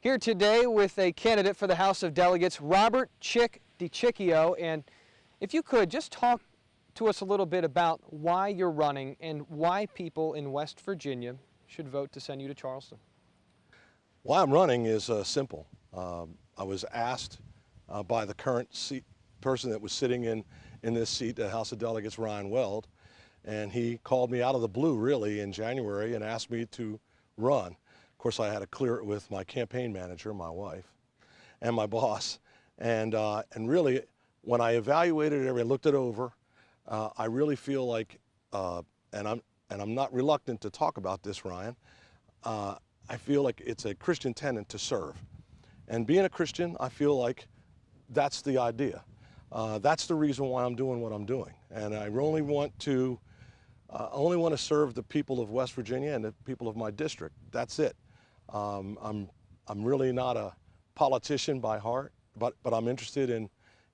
Here today with a candidate for the House of Delegates, Robert Chick Diciccio, and if you could just talk to us a little bit about why you're running and why people in West Virginia should vote to send you to Charleston. Why I'm running is simple. I was asked by the current person that was sitting in this seat, the House of Delegates, Ryan Weld, and he called me out of the blue really in January and asked me to run. Of course, I had to clear it with my campaign manager, my wife, and my boss. And really, when I evaluated it, I looked it over, I really feel like, and I'm not reluctant to talk about this, Ryan, I feel like it's a Christian tenet to serve. And being a Christian, I feel like that's the idea. That's the reason why I'm doing what I'm doing. And I only want to serve the people of West Virginia and the people of my district. That's it. I'm really not a politician by heart, but I'm interested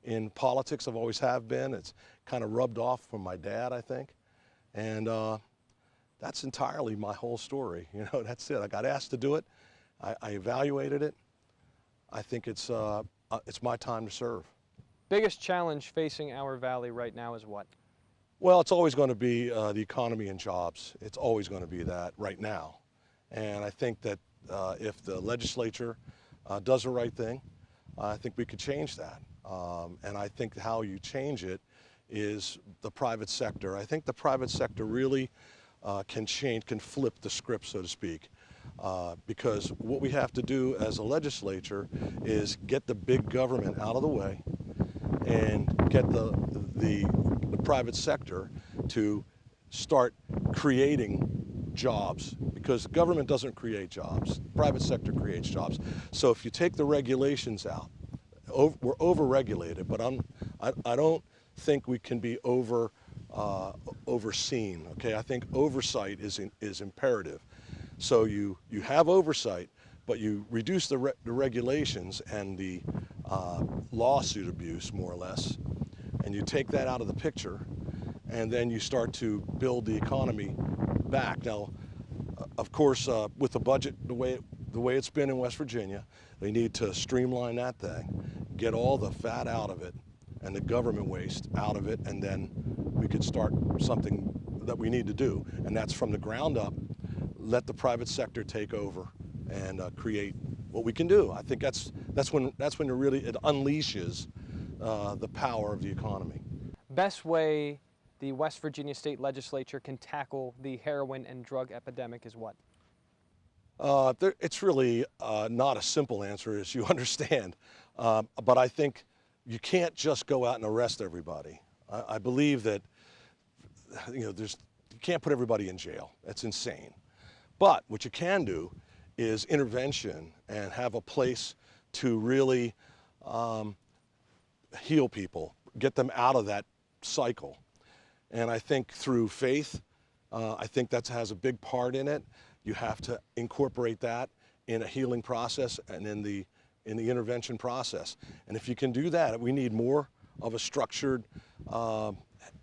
in politics. I've always have been. It's kind of rubbed off from my dad, I think. And that's entirely my whole story. You know, that's it. I got asked to do it. I evaluated it. I think it's my time to serve. Biggest challenge facing our valley right now is what? Well, it's always going to be the economy and jobs. It's always going to be that right now. And I think that if the legislature does the right thing, I think we could change that. And I think how you change it is the private sector. I think the private sector really can flip the script, so to speak. Because what we have to do as a legislature is get the big government out of the way and get the private sector to start creating jobs, because the government doesn't create jobs, the private sector creates jobs. So if you take the regulations out, we're over-regulated, but I don't think we can be overseen. Okay, I think oversight is imperative. So you have oversight, but you reduce the regulations and the lawsuit abuse, more or less, and you take that out of the picture, and then you start to build the economy back. Now, of course, with the budget the way it's been in West Virginia, they need to streamline that thing, get all the fat out of it and the government waste out of it, and then we could start something that we need to do, and that's from the ground up. Let the private sector take over and create what we can do. I think that's when it unleashes the power of the economy. Best way the West Virginia State Legislature can tackle the heroin and drug epidemic is what? It's really not a simple answer, as you understand, but I think you can't just go out and arrest everybody. I believe that you can't put everybody in jail. That's insane. But what you can do is intervention and have a place to really heal people, get them out of that cycle. And I think through faith, I think that has a big part in it. You have to incorporate that in a healing process and in the intervention process. And if you can do that, we need more of a structured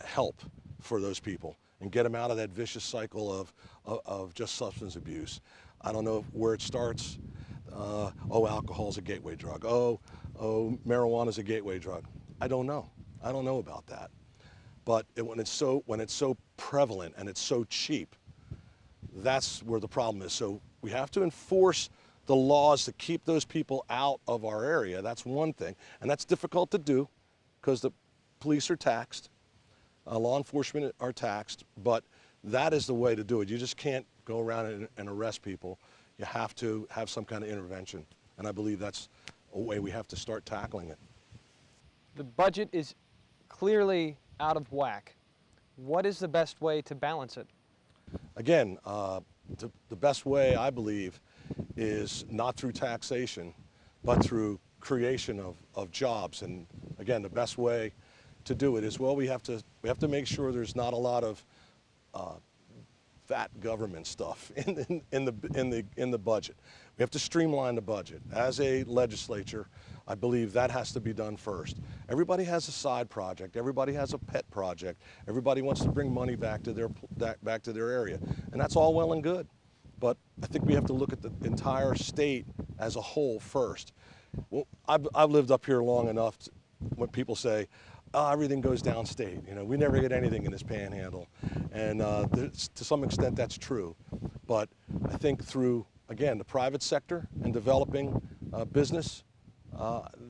help for those people and get them out of that vicious cycle of just substance abuse. I don't know where it starts. Alcohol's a gateway drug. Marijuana's a gateway drug. I don't know. I don't know about that. But when it's so prevalent and it's so cheap, that's where the problem is. So we have to enforce the laws to keep those people out of our area. That's one thing, and that's difficult to do because the police are taxed, law enforcement are taxed, but that is the way to do it. You just can't go around and arrest people. You have to have some kind of intervention, and I believe that's a way we have to start tackling it. The budget is clearly out of whack. What is the best way to balance it? Again, the best way, I believe, is not through taxation, but through creation of jobs. And again, the best way to do it is, well, we have to make sure there's not a lot of fat government stuff in the budget. We have to streamline the budget. As a legislature, I believe that has to be done first. Everybody has a side project. Everybody has a pet project. Everybody wants to bring money back to their area, and that's all well and good. but I think we have to look at the entire state as a whole first. Well, I've lived up here long enough when people say, oh, everything goes downstate. You know, we never get anything in this panhandle. And to some extent that's true. But I think through, again, the private sector and developing business,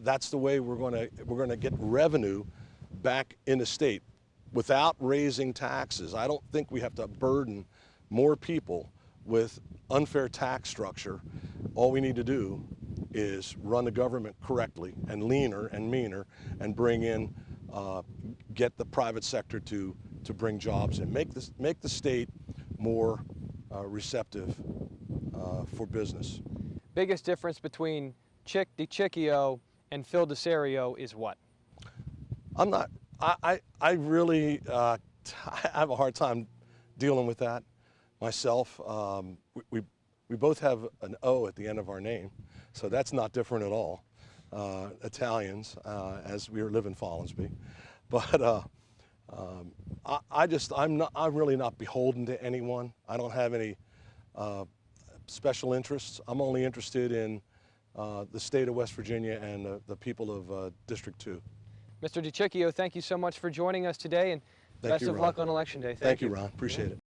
that's the way we're going to get revenue back in the state without raising taxes. I don't think we have to burden more people with unfair tax structure. All we need to do is run the government correctly and leaner and meaner and bring in, get the private sector to bring jobs in, make the state more receptive for business. Biggest difference between Chick Diciccio and Phil Diciccio is what? I really I have a hard time dealing with that myself. We both have an O at the end of our name, so that's not different at all. Italians, as we live in Follansbee, but I'm really not beholden to anyone. I don't have any special interests. I'm only interested in the state of West Virginia and the people of District 2. Mr. Diciccio, thank you so much for joining us today, and best of luck on Election Day. Thank you, Ron. Appreciate it.